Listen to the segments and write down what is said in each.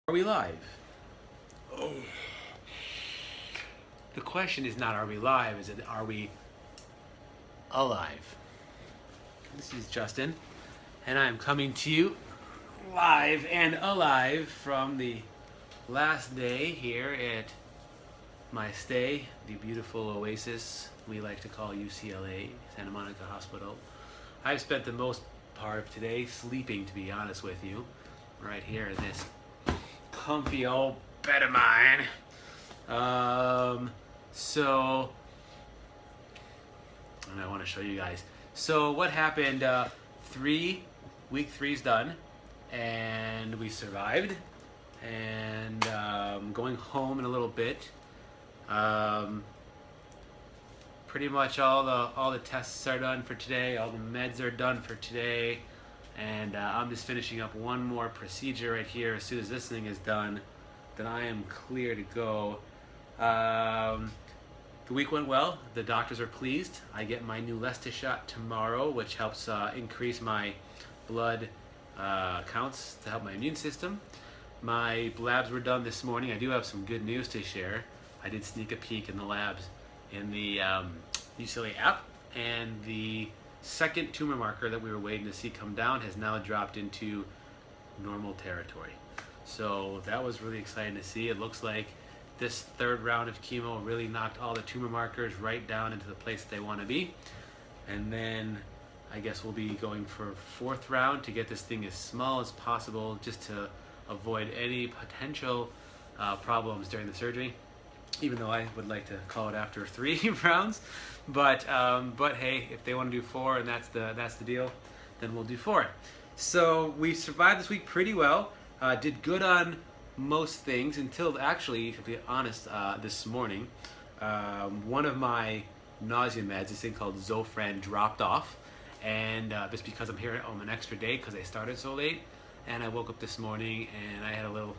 Are we live? Oh. The question is not are we live, is it are we alive? This is Justin, and I'm coming to you live and alive from the last day here at my stay, the beautiful oasis we like to call UCLA, Santa Monica Hospital. I've spent the most part of today sleeping, to be honest with you, right here in this comfy old bed of mine. And I want to show you guys. So what happened, week three's done, and we survived, and going home in a little bit. Pretty much all the tests are done for today, all the meds are done for today, and I'm just finishing up one more procedure right here. As soon as this thing is done, then I am clear to go. The week went well. The doctors are pleased. I get my new Lesta shot tomorrow, which helps increase my blood counts to help my immune system. My labs were done this morning. I do have some good news to share. I did sneak a peek in the labs in the UCLA app, and the second tumor marker that we were waiting to see come down has now dropped into normal territory. So that was really exciting to see. It looks like this third round of chemo really knocked all the tumor markers right down into the place they want to be. And then I guess we'll be going for a fourth round to get this thing as small as possible, just to avoid any potential problems during the surgery, even though I would like to call it after 3 rounds. But hey, if they want to do 4 and that's the deal, then we'll do 4. So we survived this week pretty well. Did good on most things until, actually, to be honest, this morning, one of my nausea meds, this thing called Zofran, dropped off, and just because I'm here at home an extra day because I started so late, and I woke up this morning and I had a little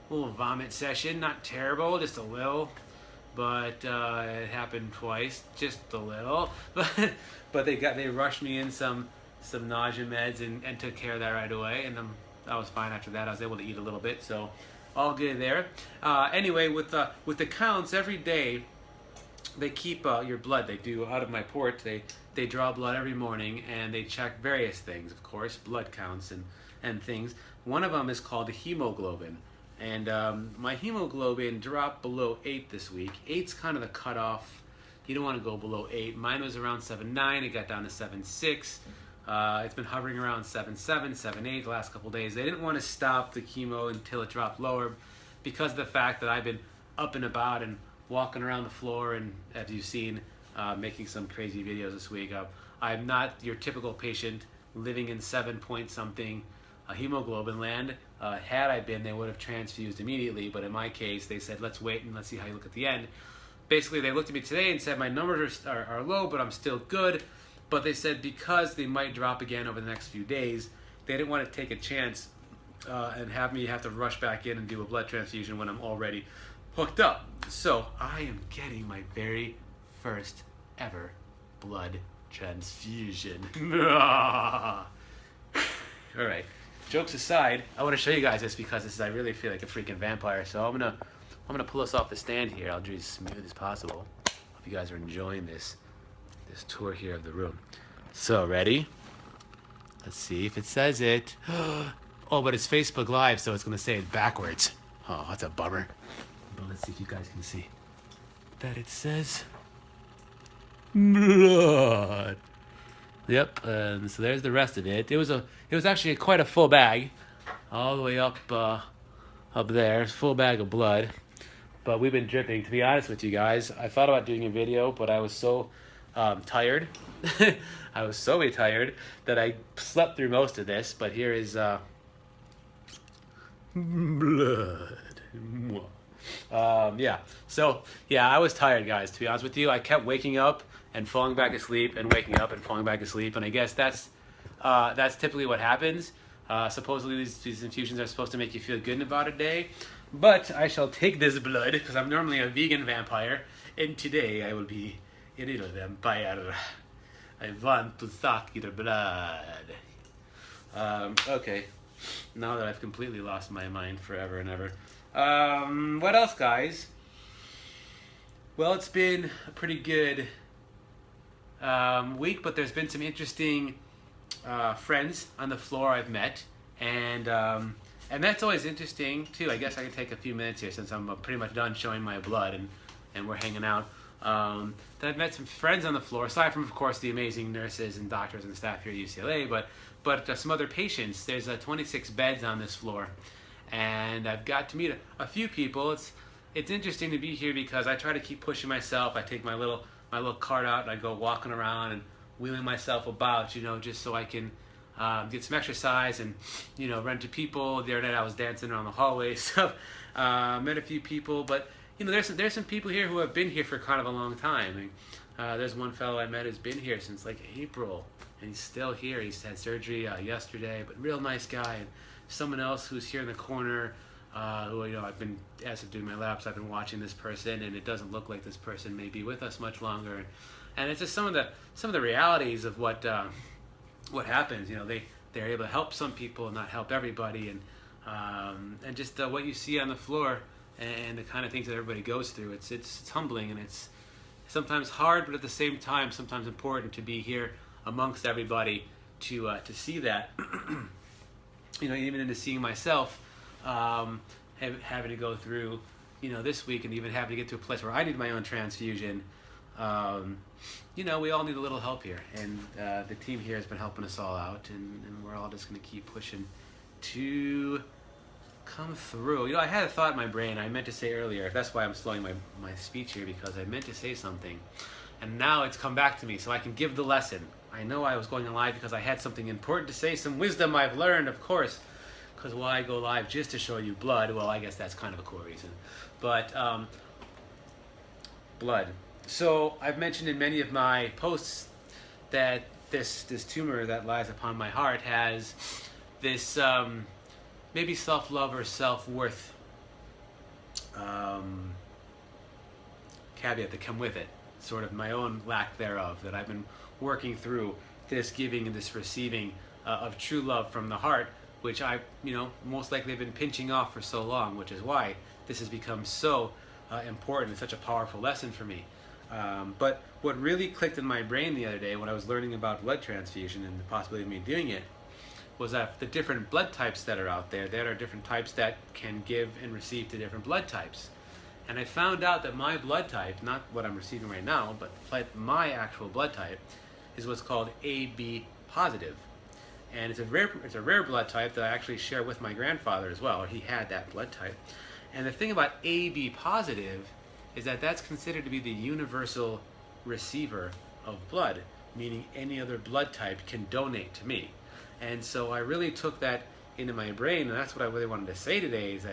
vomit session. Not terrible, just a little. But it happened twice, just a little. But they rushed me in some nausea meds and took care of that right away, and I was fine after that. I was able to eat a little bit, so all good there. Anyway, with the counts every day, they keep your blood. They do out of my port. They draw blood every morning, and they check various things, of course, blood counts and things. One of them is called hemoglobin. And my hemoglobin dropped below 8 this week. 8's kind of the cutoff. You don't want to go below 8. Mine was around 7.9. It got down to 7.6. It's been hovering around 7.7, 7.8 the last couple days. They didn't want to stop the chemo until it dropped lower because of the fact that I've been up and about and walking around the floor, and as you've seen, making some crazy videos this week. I'm not your typical patient living in 7-point-something hemoglobin land. Had I been, they would have transfused immediately, but in my case, they said, let's wait and let's see how you look at the end. Basically, they looked at me today and said, my numbers are low, but I'm still good. But they said because they might drop again over the next few days, they didn't want to take a chance and have me have to rush back in and do a blood transfusion when I'm already hooked up. So I am getting my very first ever blood transfusion. All right. Jokes aside, I want to show you guys this because I really feel like a freaking vampire. So I'm gonna pull us off the stand here. I'll do it as smooth as possible. Hope you guys are enjoying this tour here of the room. So ready? Let's see if it says it. Oh, but it's Facebook Live, so it's gonna say it backwards. Oh, that's a bummer. But let's see if you guys can see that it says blood. Yep, and so there's the rest of it. It was actually quite a full bag, all the way up there, full bag of blood. But we've been dripping. To be honest with you guys, I thought about doing a video, but I was so tired. I was so tired that I slept through most of this. But here is blood. Yeah. So yeah, I was tired, guys. To be honest with you, I kept waking up and falling back asleep and waking up and falling back asleep, and I guess that's typically what happens. Supposedly these infusions are supposed to make you feel good in about a day, but I shall take this blood because I'm normally a vegan vampire, and today I will be a little vampire. I want to suck your blood. Okay, now that I've completely lost my mind forever and ever. What else, guys? Well, it's been a pretty good week, but there's been some interesting friends on the floor I've met, and that's always interesting too. I guess I can take a few minutes here since I'm pretty much done showing my blood and we're hanging out. That I've met some friends on the floor, aside from, of course, the amazing nurses and doctors and staff here at UCLA, but some other patients. There's 26 beds on this floor, and I've got to meet a few people. It's interesting to be here because I try to keep pushing myself. I take my little cart out and I go walking around and wheeling myself about, just so I can get some exercise and, run into people. The other night I was dancing around the hallway, so met a few people. But there's some people here who have been here for kind of a long time. There's one fellow I met who's been here since like April, and he's still here. He's had surgery yesterday, but real nice guy. And someone else who's here in the corner, who I've been, as of doing my labs, I've been watching this person, and it doesn't look like this person may be with us much longer. And it's just some of the realities of what happens. They're able to help some people and not help everybody, and just what you see on the floor and the kind of things that everybody goes through. It's humbling, and it's sometimes hard, but at the same time sometimes important to be here amongst everybody to see that. Even into seeing myself having to go through this week, and even having to get to a place where I need my own transfusion. We all need a little help here, and the team here has been helping us all out, and we're all just going to keep pushing to come through. I had a thought in my brain I meant to say earlier. That's why I'm slowing my speech here, because I meant to say something, and now it's come back to me, so I can give the lesson. I know I was going live because I had something important to say, some wisdom I've learned, of course, because why go live just to show you blood? Well, I guess that's kind of a cool reason. But blood. So I've mentioned in many of my posts that this tumor that lies upon my heart has this maybe self-love or self-worth caveat that come with it, sort of my own lack thereof, that I've been working through, this giving and this receiving of true love from the heart, which I most likely have been pinching off for so long, which is why this has become so important and such a powerful lesson for me. But what really clicked in my brain the other day when I was learning about blood transfusion and the possibility of me doing it was that the different blood types that are out there, there are different types that can give and receive to different blood types. And I found out that my blood type, not what I'm receiving right now, but my actual blood type, is what's called AB positive. And it's a rare blood type that I actually share with my grandfather as well. He had that blood type. And the thing about AB positive is that that's considered to be the universal receiver of blood, meaning any other blood type can donate to me. And so I really took that into my brain, and that's what I really wanted to say today, is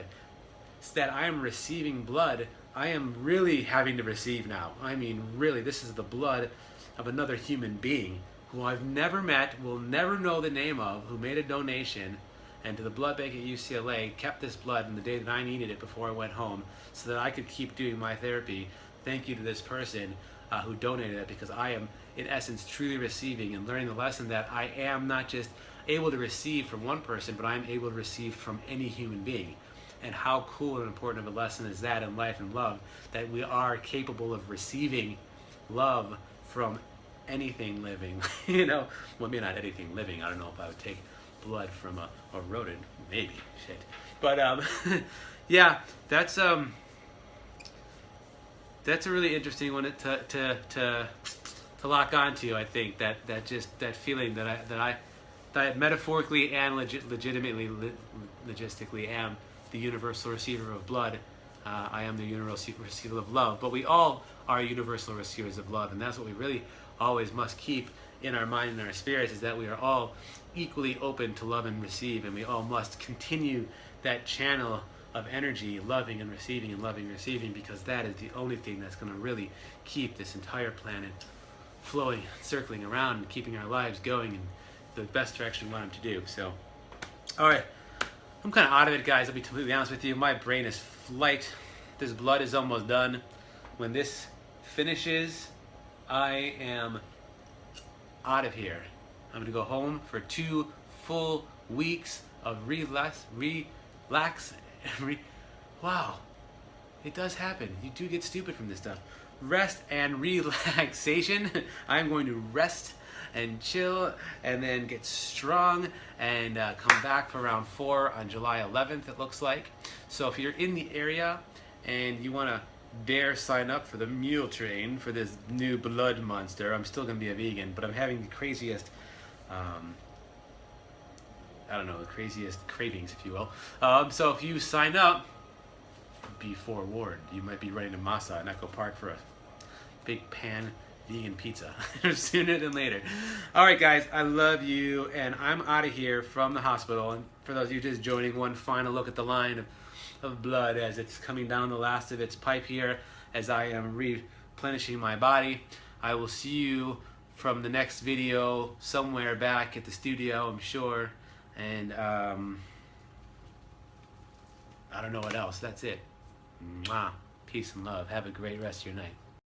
that I am receiving blood. I am really having to receive now. I mean, really, this is the blood of another human being who I've never met, will never know the name of, who made a donation, and to the blood bank at UCLA, kept this blood in the day that I needed it before I went home so that I could keep doing my therapy. Thank you to this person who donated it, because I am, in essence, truly receiving and learning the lesson that I am not just able to receive from one person, but I'm able to receive from any human being. And how cool and important of a lesson is that in life and love, that we are capable of receiving love from anything living. Well, maybe not anything living. I don't know if I would take blood from a rodent, maybe, shit. But yeah, that's a really interesting one to lock onto. I think that feeling that I metaphorically and legitimately logistically am the universal receiver of blood. I am the universal receiver of love, but we all are universal receivers of love, and that's what we really always must keep in our mind and our spirits, is that we are all equally open to love and receive, and we all must continue that channel of energy, loving and receiving and loving and receiving, because that is the only thing that's going to really keep this entire planet flowing, circling around, and keeping our lives going in the best direction we want them to do. So, all right, I'm kind of out of it, guys. I'll be completely honest with you. My brain is light. This blood is almost done. When this finishes, I am out of here. I'm going to go home for 2 full weeks of wow, it does happen. You do get stupid from this stuff. Rest and relaxation. I'm going to rest and chill and then get strong and come back for round 4 on July 11th, it looks like. So if you're in the area and you want to dare sign up for the mule train for this new blood monster, I'm still going to be a vegan, but I'm having the craziest, I don't know, the craziest cravings, if you will. So if you sign up, be forewarned. You might be running to Masa in Echo Park for a big pan vegan pizza sooner than later. All right, guys, I love you, and I'm out of here from the hospital. And for those of you just joining, one final look at the line of blood as it's coming down the last of its pipe here as I am replenishing my body. I will see you from the next video somewhere back at the studio, I'm sure. And I don't know what else. That's it. Mwah. Peace and love. Have a great rest of your night.